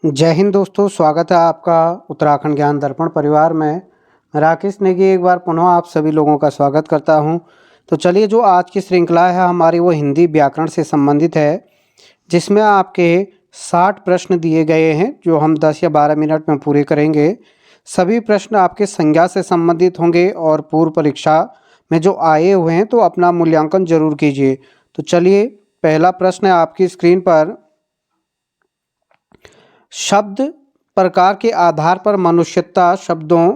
जय हिंद दोस्तों, स्वागत है आपका उत्तराखंड ज्ञान दर्पण परिवार में। राकेश नेगी एक बार पुनः आप सभी लोगों का स्वागत करता हूं। तो चलिए, जो आज की श्रृंखला है हमारी वो हिंदी व्याकरण से संबंधित है, जिसमें आपके 60 प्रश्न दिए गए हैं जो हम 10 या 12 मिनट में पूरे करेंगे। सभी प्रश्न आपके संज्ञा से संबंधित होंगे और पूर्व परीक्षा में जो आए हुए हैं तो अपना मूल्यांकन जरूर कीजिए। तो चलिए, पहला प्रश्न है आपकी स्क्रीन पर। शब्द प्रकार के आधार पर मनुष्यता शब्दों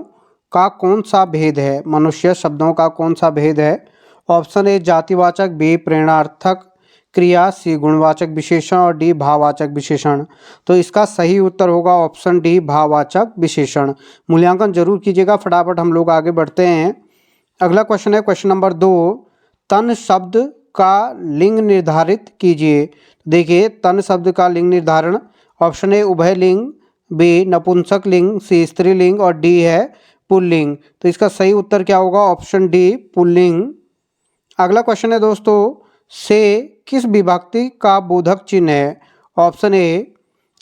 का कौन सा भेद है? मनुष्य शब्दों का कौन सा भेद है? ऑप्शन ए जातिवाचक, बी प्रेरणार्थक क्रिया, सी गुणवाचक विशेषण और डी भाववाचक विशेषण। तो इसका सही उत्तर होगा ऑप्शन डी भाववाचक विशेषण। मूल्यांकन जरूर कीजिएगा। फटाफट हम लोग आगे बढ़ते हैं। अगला क्वेश्चन है क्वेश्चन नंबर 2। तन शब्द का लिंग निर्धारित कीजिए। देखिए, तन शब्द का लिंग निर्धारण ऑप्शन ए उभयलिंग, बी नपुंसक लिंग, सी स्त्रीलिंग और डी है पुल्लिंग। तो इसका सही उत्तर क्या होगा? Option D pulling. अगला क्वेश्चन है दोस्तों, से किस विभक्ति का बोधक चिन्ह है? ऑप्शन ए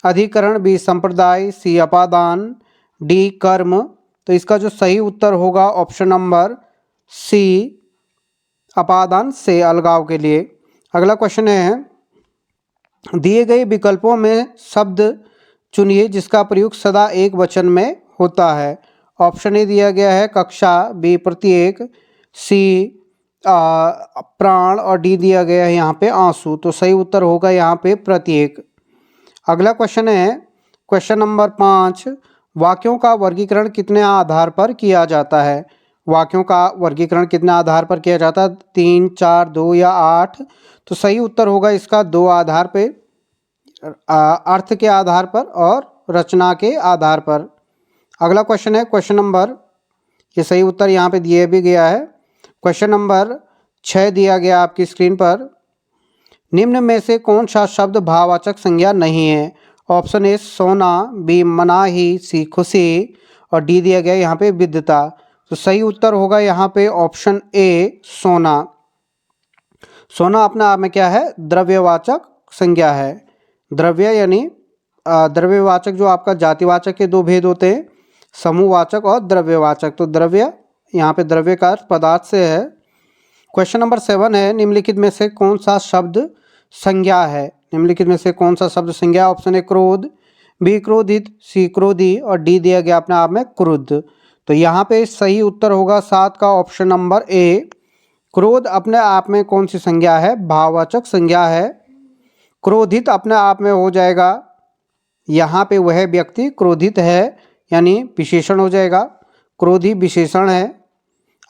अधिकरण, बी संप्रदाय, सी अपादान, डी कर्म। तो इसका जो सही उत्तर होगा ऑप्शन नंबर सी अपादान, से अलगाव के लिए। अगला क्वेश्चन है, दिए गए विकल्पों में शब्द चुनिए जिसका प्रयोग सदा एक वचन में होता है। ऑप्शन ए दिया गया है कक्षा, बी प्रत्येक, सी प्राण और डी दिया गया है यहाँ पे आंसू। तो सही उत्तर होगा यहाँ पे प्रत्येक। अगला क्वेश्चन है क्वेश्चन नंबर 5। वाक्यों का वर्गीकरण कितने आधार पर किया जाता है? वाक्यों का वर्गीकरण कितने आधार पर किया जाता है? 3, 4, 2 या 8। तो सही उत्तर होगा इसका 2 आधार पे, अर्थ के आधार पर और रचना के आधार पर। अगला क्वेश्चन है क्वेश्चन नंबर, ये सही उत्तर यहाँ पे दिए भी गया है। क्वेश्चन नंबर 6 दिया गया आपकी स्क्रीन पर। निम्न में से कौन सा शब्द भाववाचक संज्ञा नहीं है? ऑप्शन ए सोना, बी मनाही, सी खुशी और डी दिया गया यहाँ पे विद्यता। तो सही उत्तर होगा यहाँ पे ऑप्शन ए सोना। सोना अपने आप में क्या है? द्रव्यवाचक संज्ञा है। द्रव्य यानी द्रव्यवाचक जो आपका जातिवाचक के 2 भेद होते हैं, समूहवाचक और द्रव्यवाचक। तो द्रव्य यहाँ पे द्रव्य का अर्थ पदार्थ से है। क्वेश्चन नंबर 7 है, निम्नलिखित में से कौन सा शब्द संज्ञा है? निम्नलिखित में से कौन सा शब्द संज्ञा? ऑप्शन ए क्रोध, बी क्रोधित, सी क्रोधी और डी दिया गया अपने आप में क्रुद्ध। तो यहाँ पे सही उत्तर होगा 7 का ऑप्शन नंबर ए। क्रोध अपने आप में कौन सी संज्ञा है? भाववाचक संज्ञा है। क्रोधित अपने आप में हो जाएगा यहाँ पे वह व्यक्ति क्रोधित है, यानी विशेषण हो जाएगा। क्रोधी विशेषण है।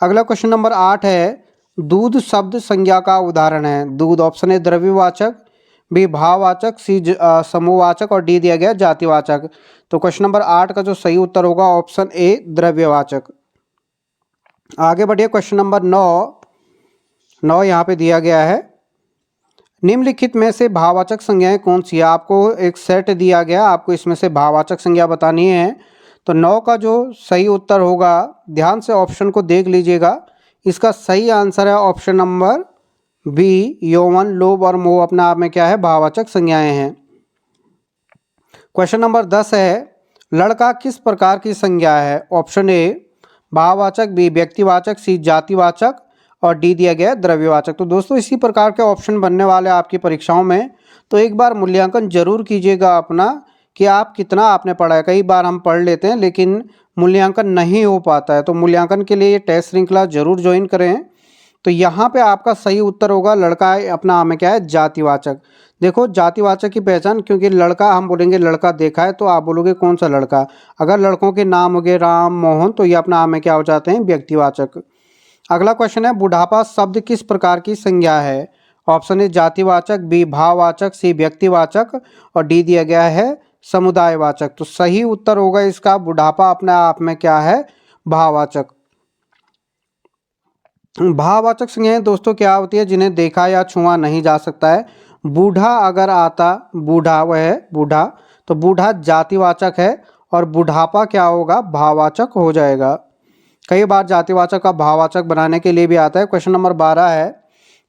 अगला क्वेश्चन नंबर 8 है, दूध शब्द संज्ञा का उदाहरण है। दूध ऑप्शन ए द्रव्यवाचक, बी भाववाचक, सी समूहवाचक और डी दिया गया जातिवाचक। तो क्वेश्चन नंबर 8 का जो सही उत्तर होगा ऑप्शन ए द्रव्यवाचक। आगे बढ़िए, क्वेश्चन नंबर 9 यहाँ पे दिया गया है, निम्नलिखित में से भाववाचक संज्ञाएं कौन सी है? आपको एक सेट दिया गया, आपको इसमें से भाववाचक संज्ञा बतानी है। तो 9 का जो सही उत्तर होगा, ध्यान से ऑप्शन को देख लीजिएगा, इसका सही आंसर है ऑप्शन नंबर बी यौवन, लोभ और मोह अपने आप में क्या है? भाववाचक संज्ञाएं हैं। क्वेश्चन नंबर 10 है, लड़का किस प्रकार की संज्ञा है? ऑप्शन ए भाववाचक, बी व्यक्तिवाचक, सी जातिवाचक और डी दिया गया द्रव्यवाचक। तो दोस्तों, इसी प्रकार के ऑप्शन बनने वाले आपकी परीक्षाओं में, तो एक बार मूल्यांकन जरूर कीजिएगा अपना कि आप कितना आपने पढ़ा है। कई बार हम पढ़ लेते हैं लेकिन मूल्यांकन नहीं हो पाता है, तो मूल्यांकन के लिए ये टेस्ट श्रृंखला जरूर ज्वाइन करें। तो यहाँ पे आपका सही उत्तर होगा लड़का अपना में क्या है? जातिवाचक। देखो, जातिवाचक की पहचान, क्योंकि लड़का हम बोलेंगे लड़का देखा है, तो आप बोलोगे कौन सा लड़का। अगर लड़कों के नाम हो गए राम, मोहन, तो ये अपना में क्या हो जाते हैं? व्यक्तिवाचक। अगला क्वेश्चन है, बुढ़ापा शब्द किस प्रकार की संज्ञा है? ऑप्शन ए जातिवाचक, बी भाववाचक, सी व्यक्तिवाचक और डी दिया गया है समुदायवाचक। तो सही उत्तर होगा इसका बुढ़ापा अपने आप में क्या है? भाववाचक। भाववाचक संज्ञाएं दोस्तों क्या होती है? जिन्हें देखा या छुआ नहीं जा सकता है। बूढ़ा अगर आता, बूढ़ा वह है बूढ़ा, तो बूढ़ा जातिवाचक है और बुढ़ापा क्या होगा? भाववाचक हो जाएगा। कई बार जातिवाचक का भाववाचक बनाने के लिए भी आता है। क्वेश्चन नंबर 12 है,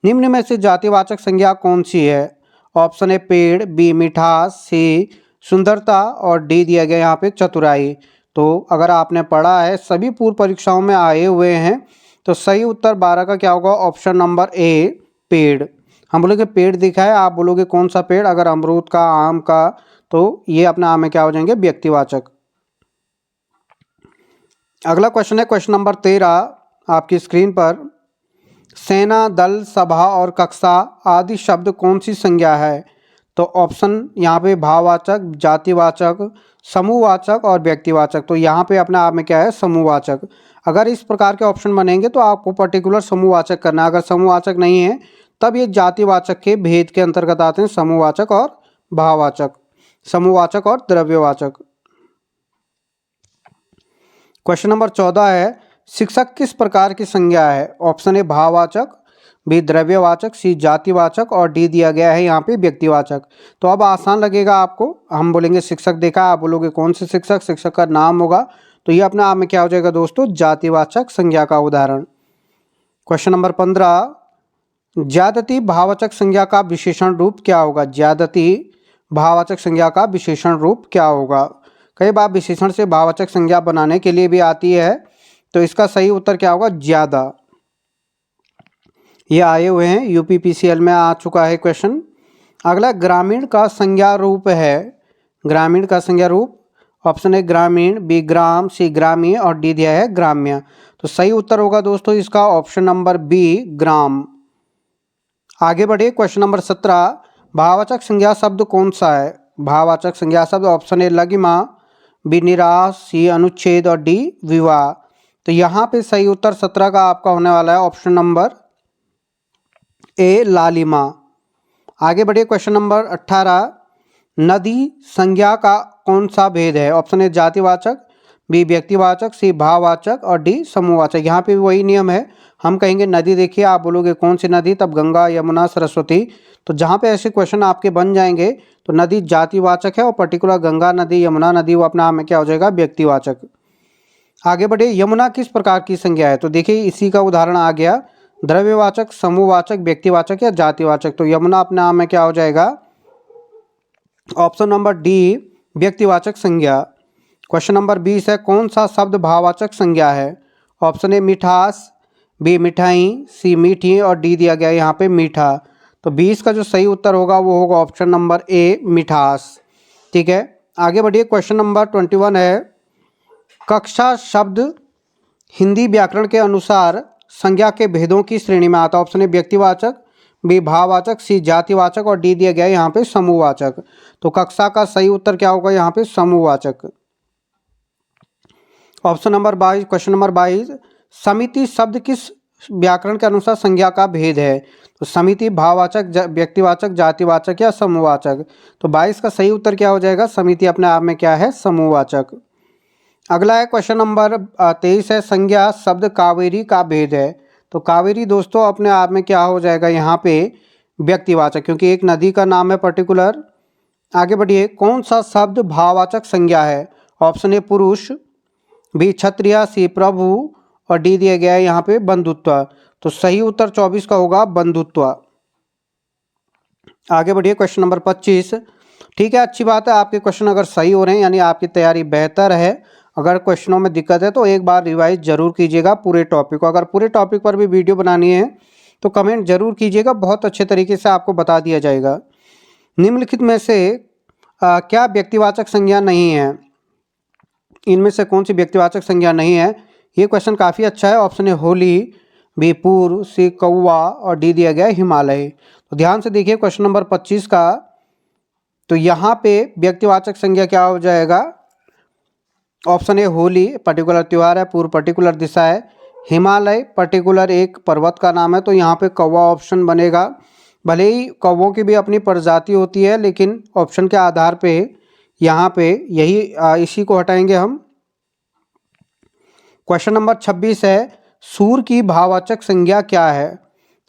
निम्न में से जातिवाचक संज्ञा कौन सी है? ऑप्शन ए पेड़, बी मिठास, सी सुंदरता और डी दिया गया यहाँ पे चतुराई। तो अगर आपने पढ़ा है, सभी पूर्व परीक्षाओं में आए हुए हैं, तो सही उत्तर 12 का क्या होगा? ऑप्शन नंबर ए, पेड़। हम बोलोगे पेड़ दिखा है, आप बोलोगे कौन सा पेड़? अगर अमरूद का, आम का, तो ये अपने आप में क्या हो जाएंगे? व्यक्तिवाचक। अगला क्वेश्चन है क्वेश्चन नंबर 13 आपकी स्क्रीन पर। सेना, दल, सभा और कक्षा आदि शब्द कौन सी संज्ञा है? तो ऑप्शन यहाँ पे भाववाचक, जातिवाचक, समूहवाचक और व्यक्तिवाचक। तो यहाँ पे अपने आप में क्या है? समूहवाचक। अगर इस प्रकार के ऑप्शन बनेंगे तो आपको पर्टिकुलर समूहवाचक करना है। अगर समूहवाचक नहीं है तब ये जातिवाचक के भेद के अंतर्गत आते हैं, समूहवाचक और भाववाचक, समूहवाचक और द्रव्यवाचक। क्वेश्चन नंबर 14 है, शिक्षक किस प्रकार की संज्ञा है? ऑप्शन ए भाववाचक, बी द्रव्यवाचक, सी जातिवाचक और डी दिया गया है यहाँ पे व्यक्तिवाचक। तो अब आसान लगेगा आपको, हम बोलेंगे शिक्षक देखा, आप बोलोगे कौन से शिक्षक? शिक्षक का नाम होगा, तो ये अपने आप में क्या हो जाएगा दोस्तों? जातिवाचक संज्ञा का उदाहरण। क्वेश्चन नंबर 15, ज्यादती भाववाचक संज्ञा का विशेषण रूप क्या होगा? ज्यादती भाववाचक संज्ञा का विशेषण रूप क्या होगा? कई बार विशेषण से भाववाचक संज्ञा बनाने के लिए भी आती है, तो इसका सही उत्तर क्या होगा? ज्यादा। ये आए हुए हैं, यूपीपीसीएल में आ चुका है क्वेश्चन। अगला ग्रामीण का संज्ञा रूप है। ग्रामीण का संज्ञा रूप, ऑप्शन ए ग्रामीण, बी ग्राम, सी ग्रामीण और डी दिया है ग्राम्य। तो सही उत्तर होगा दोस्तों इसका ऑप्शन नंबर बी, ग्राम। आगे बढ़े क्वेश्चन नंबर 17, भाववाचक संज्ञा शब्द कौन सा है? भाववाचक संज्ञा शब्द, ऑप्शन ए लघिमा, बी निराश, सी अनुच्छेद और डी विवाह। तो यहाँ पे सही उत्तर 17 का आपका होने वाला है ऑप्शन नंबर ए, लालिमा। आगे बढ़िए क्वेश्चन नंबर 18, नदी संज्ञा का कौन सा भेद है? ऑप्शन ए जातिवाचक, बी व्यक्तिवाचक, सी भाववाचक और डी समूहवाचक। यहाँ पे भी वही नियम है, हम कहेंगे नदी देखिए, आप बोलोगे कौन सी नदी? तब गंगा, यमुना, सरस्वती। तो जहाँ पे ऐसे क्वेश्चन आपके बन जाएंगे तो नदी जातिवाचक है और पर्टिकुलर गंगा नदी, यमुना नदी वो अपने आप में क्या हो जाएगा? व्यक्तिवाचक। आगे बढ़े, यमुना किस प्रकार की संज्ञा है? तो देखिए इसी का उदाहरण आ गया, द्रव्यवाचक, समूहवाचक, व्यक्तिवाचक या जातिवाचक। तो यमुना अपने आप में क्या हो जाएगा? ऑप्शन नंबर डी, व्यक्तिवाचक संज्ञा। क्वेश्चन नंबर 20 है, कौन सा शब्द भाववाचक संज्ञा है? ऑप्शन ए मिठास, बी मिठाई, सी मीठी और डी दिया गया यहाँ पे मीठा। तो 20 का जो सही उत्तर होगा वो होगा ऑप्शन नंबर ए, मिठास। ठीक है, आगे बढ़िए क्वेश्चन नंबर 21 है, कक्षा शब्द हिंदी व्याकरण के अनुसार संज्ञा के भेदों की श्रेणी में आता है। ऑप्शन ए व्यक्तिवाचक, बी भाववाचक, सी जातिवाचक और डी दिया गया यहाँ पे समूहवाचक। तो कक्षा का सही उत्तर क्या होगा यहाँ पे? समूहवाचक। ऑप्शन नंबर 22, क्वेश्चन नंबर 22, समिति शब्द किस व्याकरण के अनुसार संज्ञा का भेद है? तो समिति भाववाचक, व्यक्तिवाचक, जातिवाचक या समूहवाचक। तो 22 का सही उत्तर क्या हो जाएगा? समिति अपने आप में क्या है? समूहवाचक। अगला है क्वेश्चन नंबर 23 है, संज्ञा शब्द कावेरी का भेद है। तो कावेरी दोस्तों अपने आप में क्या हो जाएगा यहाँ पे? व्यक्तिवाचक, क्योंकि एक नदी का नाम है पर्टिकुलर। आगे बढ़िए, कौन सा शब्द भाववाचक संज्ञा है? ऑप्शन ए पुरुष, बी क्षत्रिय, सी प्रभु और डी दिया गया है यहाँ पे बंधुत्व। तो सही उत्तर 24 का होगा बंधुत्व। आगे बढ़िए क्वेश्चन नंबर 25। ठीक है, अच्छी बात है, आपके क्वेश्चन अगर सही हो रहे हैं यानी आपकी तैयारी बेहतर है। अगर क्वेश्चनों में दिक्कत है तो एक बार रिवाइज जरूर कीजिएगा पूरे टॉपिक को। अगर पूरे टॉपिक पर भी वीडियो बनानी है तो कमेंट जरूर कीजिएगा, बहुत अच्छे तरीके से आपको बता दिया जाएगा। निम्नलिखित में से क्या व्यक्तिवाचक संज्ञा नहीं है? इनमें से कौन सी व्यक्तिवाचक संज्ञा नहीं है? ये क्वेश्चन काफ़ी अच्छा है। ऑप्शन ए होली, बी पूर्व, सी कौवा और डी दिया गया हिमालय। तो ध्यान से देखिए क्वेश्चन नंबर 25 का, तो यहाँ पे व्यक्तिवाचक संज्ञा क्या हो जाएगा? ऑप्शन ए होली पर्टिकुलर त्यौहार है, पूर्व पर्टिकुलर दिशा है, हिमालय पर्टिकुलर एक पर्वत का नाम है। तो यहाँ पे कौवा ऑप्शन बनेगा। भले ही कौवों की भी अपनी प्रजाति होती है, लेकिन ऑप्शन के आधार पे यहाँ पे यही इसी को हटाएंगे हम। क्वेश्चन नंबर 26 है, सूर की भाववाचक संज्ञा क्या है?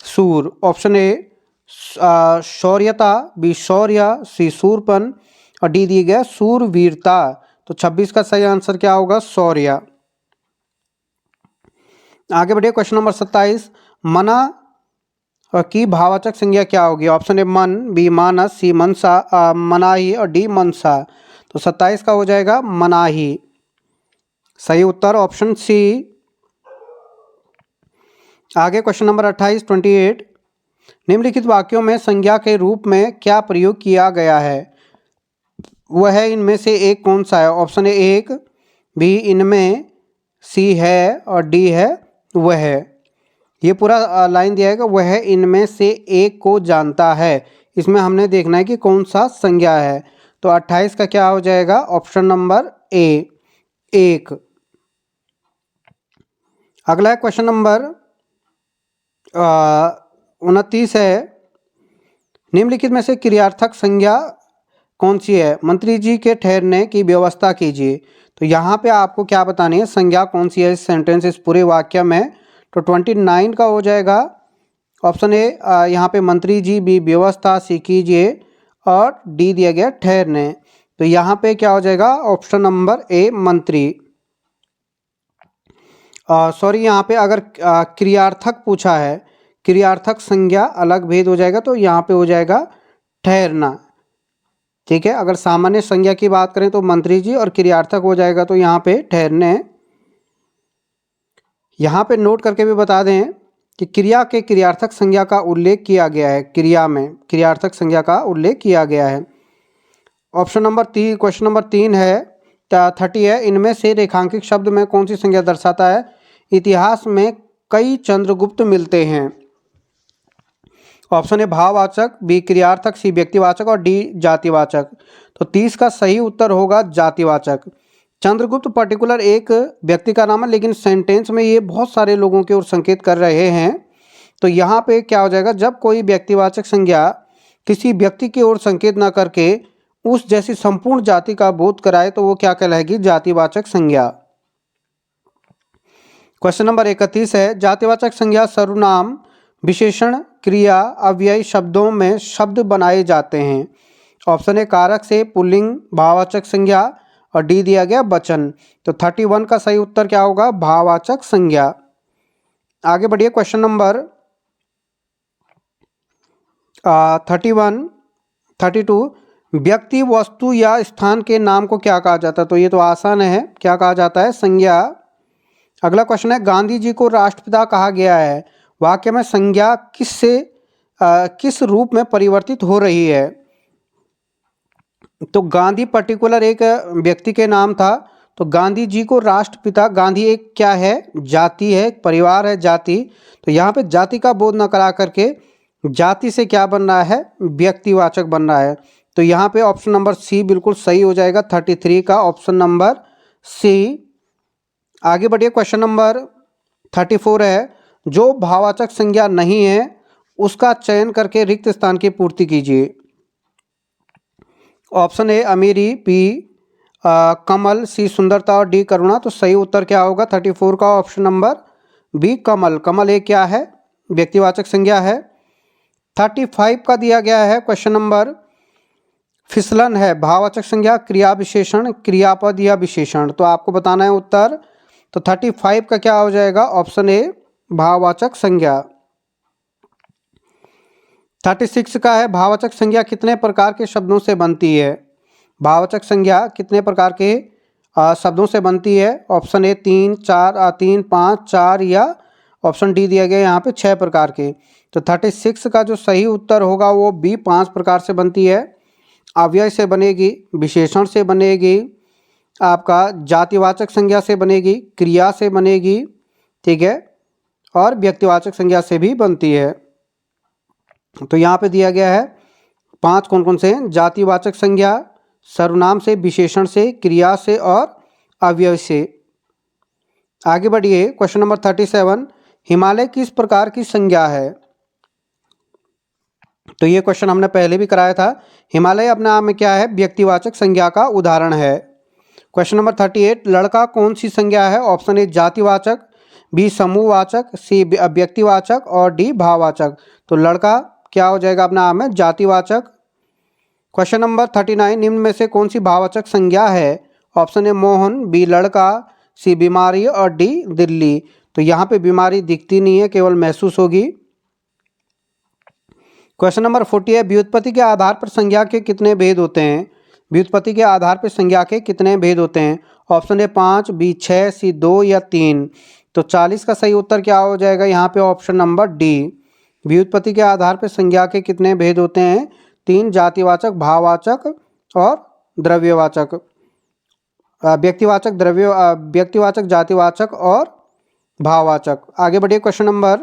सूर, ऑप्शन ए शौर्यता, बी शौर्य, सी सूरपन और डी दिया गया सूरवीरता। तो 26 का सही आंसर क्या होगा? शौर्य। आगे बढ़िए क्वेश्चन नंबर 27, मना की भाववाचक संज्ञा क्या होगी? ऑप्शन ए मन, बी मानस, सी मनसा, मनाही और डी मनसा। तो 27 का हो जाएगा मनाही। सही उत्तर ऑप्शन सी। आगे क्वेश्चन नंबर 28 28। निम्नलिखित वाक्यों में संज्ञा के रूप में क्या प्रयोग किया गया है, वह इनमें से एक कौन सा है। ऑप्शन ए एक, बी इनमें, सी है और डी है वह। ये पूरा लाइन दिया है कि वह इनमें से एक को जानता है। इसमें हमने देखना है कि कौन सा संज्ञा है। तो 28 का क्या हो जाएगा, ऑप्शन नंबर ए एक। अगला है क्वेश्चन नंबर 29 है। निम्नलिखित में से क्रियार्थक संज्ञा कौन सी है। मंत्री जी के ठहरने की व्यवस्था कीजिए। तो यहाँ पे आपको क्या बतानी है, संज्ञा कौन सी है इस सेंटेंस, इस पूरे वाक्य में। तो 29 का हो जाएगा ऑप्शन ए यहाँ पे मंत्री जी, बी व्यवस्था, सी कीजिए और डी दिया गया ठहरने। तो यहाँ पे क्या हो जाएगा, ऑप्शन नंबर ए मंत्री। सॉरी, यहाँ पे अगर क्रियार्थक पूछा है, क्रियार्थक संज्ञा अलग भेद हो जाएगा, तो यहाँ पे हो जाएगा ठहरना। ठीक है, अगर सामान्य संज्ञा की बात करें तो मंत्री जी, और क्रियार्थक हो जाएगा तो यहाँ पे ठहरने। यहाँ पे नोट करके भी बता दें कि क्रिया के क्रियार्थक संज्ञा का उल्लेख किया गया है, क्रिया में क्रियार्थक संज्ञा का उल्लेख किया गया है। ऑप्शन नंबर 3, क्वेश्चन नंबर 3 है 30 है। इनमें से रेखांकित शब्द में कौन सी संज्ञा दर्शाता है। इतिहास में कई चंद्रगुप्त मिलते हैं। ऑप्शन ए भाववाचक, बी क्रियार्थक, सी व्यक्तिवाचक और डी जातिवाचक। तो 30 का सही उत्तर होगा जातिवाचक। चंद्रगुप्त पर्टिकुलर एक व्यक्ति का नाम है, लेकिन सेंटेंस में ये बहुत सारे लोगों की ओर संकेत कर रहे हैं। तो यहाँ पे क्या हो जाएगा, जब कोई व्यक्तिवाचक संज्ञा किसी व्यक्ति की ओर संकेत ना करके उस जैसी संपूर्ण जाति का बोध कराए तो वो क्या कहलाएगी, जातिवाचक संज्ञा। क्वेश्चन नंबर 31 है। जातिवाचक संज्ञा सर्वनाम, विशेषण, क्रिया, अव्यय शब्दों में शब्द बनाए जाते हैं। ऑप्शन ए कारक से पुल्लिंग भाववाचक संज्ञा और डी दिया गया वचन। तो 31 का सही उत्तर क्या होगा, भाववाचक संज्ञा। आगे बढ़िए क्वेश्चन नंबर 31 32। व्यक्ति, वस्तु या स्थान के नाम को क्या कहा जाता है। तो ये तो आसान है, क्या कहा जाता है, संज्ञा। अगला क्वेश्चन है। गांधी जी को राष्ट्रपिता कहा गया है, वाक्य में संज्ञा किस रूप में परिवर्तित हो रही है। तो गांधी पर्टिकुलर एक व्यक्ति के नाम था, तो गांधी जी को राष्ट्रपिता, गांधी एक क्या है, जाति है, परिवार है, जाति। तो यहाँ पे जाति का बोध न करा करके जाति से क्या बन रहा है, व्यक्तिवाचक बन रहा है। तो यहाँ पे ऑप्शन नंबर सी बिल्कुल सही हो जाएगा, 33 का ऑप्शन नंबर सी। आगे बढ़िए क्वेश्चन नंबर 34 है। जो भाववाचक संज्ञा नहीं है उसका चयन करके रिक्त स्थान की पूर्ति कीजिए। ऑप्शन ए अमीरी, बी कमल, सी सुंदरता और डी करुणा। तो सही उत्तर क्या होगा, 34 का ऑप्शन नंबर बी कमल। कमल एक क्या है, व्यक्तिवाचक संज्ञा है। 35 का दिया गया है क्वेश्चन नंबर, फिसलन है भाववाचक संज्ञा, क्रिया विशेषण, क्रियापद या विशेषण। तो आपको बताना है उत्तर। तो 35 का क्या हो जाएगा, ऑप्शन ए भाववाचक संज्ञा। 36 का है। भाववाचक संज्ञा कितने प्रकार के शब्दों से बनती है। भाववाचक संज्ञा कितने प्रकार के शब्दों से बनती है। ऑप्शन ए 3 4 3 5 4 या ऑप्शन डी दिया गया यहाँ पे 6 प्रकार के। तो 36 का जो सही उत्तर होगा वो बी 5 प्रकार से बनती है। अव्यय से बनेगी, विशेषण से बनेगी, आपका जातिवाचक संज्ञा से बनेगी, क्रिया से बनेगी, ठीक है, और व्यक्तिवाचक संज्ञा से भी बनती है। तो यहाँ पे दिया गया है 5 कौन कौन से हैं, जातिवाचक संज्ञा, सर्वनाम से, विशेषण से, क्रिया से और अव्यय से। आगे बढ़िए क्वेश्चन नंबर 37। हिमालय किस प्रकार की संज्ञा है। तो ये क्वेश्चन हमने पहले भी कराया था। हिमालय अपने आप में क्या है, व्यक्तिवाचक संज्ञा का उदाहरण है। Question number 38। लड़का कौन सी संज्ञा है। ऑप्शन ए जातिवाचक, बी समूहवाचक, सी व्यक्तिवाचक और डी भाववाचक। तो लड़का क्या हो जाएगा अपना आप में, जातिवाचक। Question number 39। निम्न में से कौन सी भाववाचक संज्ञा है। ऑप्शन ए मोहन, बी लड़का, सी बीमारी और डी दिल्ली। तो यहाँ पे बीमारी दिखती नहीं है, केवल महसूस होगी। क्वेश्चन नंबर 40 है। व्युत्पत्ति के आधार पर संज्ञा के कितने भेद होते हैं। व्युत्पत्ति के आधार पर संज्ञा के कितने भेद होते हैं? ऑप्शन ए 5, बी 6, सी 2 या 3। तो 40 का सही उत्तर क्या हो जाएगा यहाँ पे? Option number D. व्युत्पत्ति के आधार पर संज्ञा के कितने भेद होते हैं? 3, जातिवाचक, भाववाचक और द्रव्यवाचक, व्यक्तिवाचक, व्यक्तिवाचक, जातिवाचक और भाववाचक। आगे बढ़िए, क्वेश्चन नंबर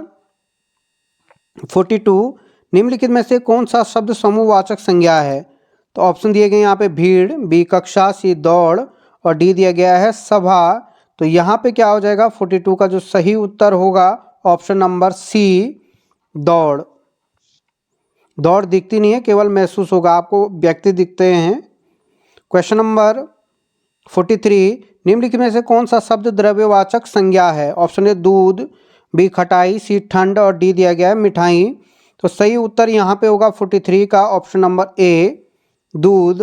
42, निम्नलिखित में से कौन सा शब्द समूहवाचक संज्ञा है? तो ऑप्शन दिए गए यहाँ पे भीड़, बी कक्षा, सी दौड़ और डी दिया गया है सभा। तो यहाँ पे क्या हो जाएगा? 42 का जो सही उत्तर होगा ऑप्शन नंबर सी, दौड़। दौड़ दिखती नहीं है, केवल महसूस होगा, आपको व्यक्ति दिखते हैं। क्वेश्चन नंबर 43, निम्नलिखित में से कौन सा शब्द द्रव्यवाचक संज्ञा है? ऑप्शन ए दूध, बी खटाई, सी ठंड और डी दिया गया है मिठाई। तो सही उत्तर यहाँ पे होगा 43 का ऑप्शन नंबर ए, दूध।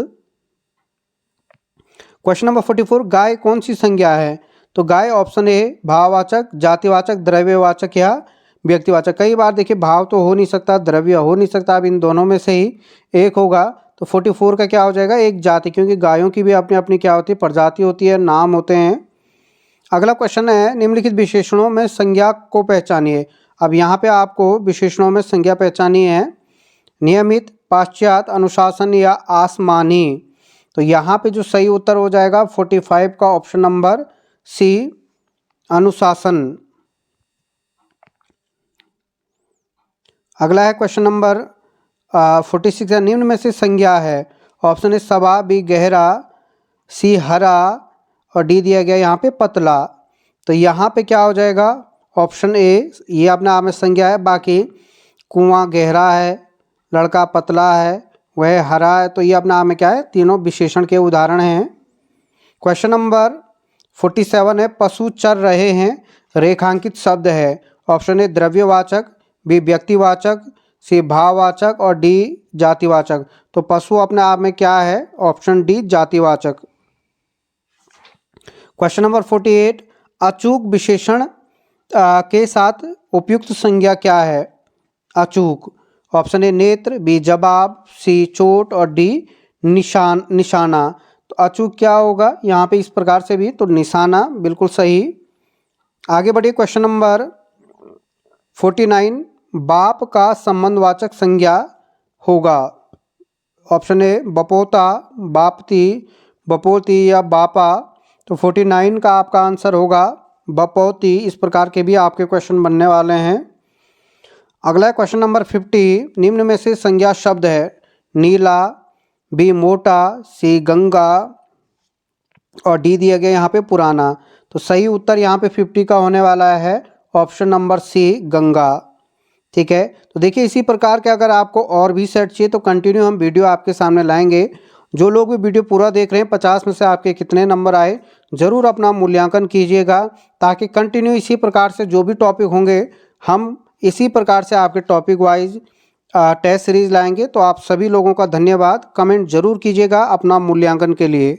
क्वेश्चन नंबर 44, गाय कौन सी संज्ञा है? तो गाय ऑप्शन ए, भाववाचक, जातिवाचक, द्रव्यवाचक या व्यक्तिवाचक। कई बार देखिए भाव तो हो नहीं सकता, द्रव्य हो नहीं सकता, अब इन दोनों में से ही एक होगा। तो 44 का क्या हो जाएगा? एक जाति, क्योंकि गायों की भी अपनी अपनी क्या होती है? प्रजाति होती है, नाम होते हैं। अगला क्वेश्चन है, निम्नलिखित विशेषणों में संज्ञा को पहचानिए। अब यहाँ पे आपको विशेषणों में संज्ञा पहचानी है। नियमित, पाश्चात्य, अनुशासन या आसमानी। तो यहाँ पे जो सही उत्तर हो जाएगा 45 का ऑप्शन नंबर सी, अनुशासन। अगला है क्वेश्चन नंबर 46, निम्न में से संज्ञा है। ऑप्शन ए सभा, बी गहरा, सी हरा और डी दिया गया यहाँ पे पतला। तो यहाँ पे क्या हो जाएगा? ऑप्शन ए, ये अपने आप में संज्ञा है। बाकी कुआं गहरा है, लड़का पतला है, वह हरा है, तो ये अपने आप में क्या है? तीनों विशेषण के उदाहरण हैं। क्वेश्चन नंबर 47 है, पशु चर रहे हैं, रेखांकित शब्द है। ऑप्शन ए द्रव्यवाचक, बी व्यक्तिवाचक, सी भाववाचक और डी जातिवाचक। तो पशु अपने आप में क्या है? ऑप्शन डी, जातिवाचक। क्वेश्चन नंबर 48, अचूक विशेषण के साथ उपयुक्त संज्ञा क्या है? अचूक, ऑप्शन ए नेत्र, बी जवाब, सी चोट और डी निशाना। तो अचूक क्या होगा यहाँ पे? इस प्रकार से भी, तो निशाना, बिल्कुल सही। आगे बढ़िए, क्वेश्चन नंबर 49, बाप का संबंधवाचक संज्ञा होगा। ऑप्शन ए बपोता, बापती, बपोती या बापा। तो 49 का आपका आंसर होगा बपोती। इस प्रकार के भी आपके क्वेश्चन बनने वाले हैं। अगला क्वेश्चन नंबर 50, निम्न में से संज्ञा शब्द है। नीला, बी मोटा, सी गंगा और डी दिया गया यहाँ पे पुराना। तो सही उत्तर यहाँ पे 50 का होने वाला है ऑप्शन नंबर सी, गंगा। ठीक है, तो देखिए इसी प्रकार के अगर आपको और भी सेट चाहिए तो कंटिन्यू हम वीडियो आपके सामने लाएंगे। जो लोग भी वीडियो पूरा देख रहे हैं, 50 में से आपके कितने नंबर आए, ज़रूर अपना मूल्यांकन कीजिएगा, ताकि कंटिन्यू इसी प्रकार से जो भी टॉपिक होंगे हम इसी प्रकार से आपके टॉपिक वाइज टेस्ट सीरीज़ लाएंगे। तो आप सभी लोगों का धन्यवाद। कमेंट जरूर कीजिएगा अपना मूल्यांकन के लिए।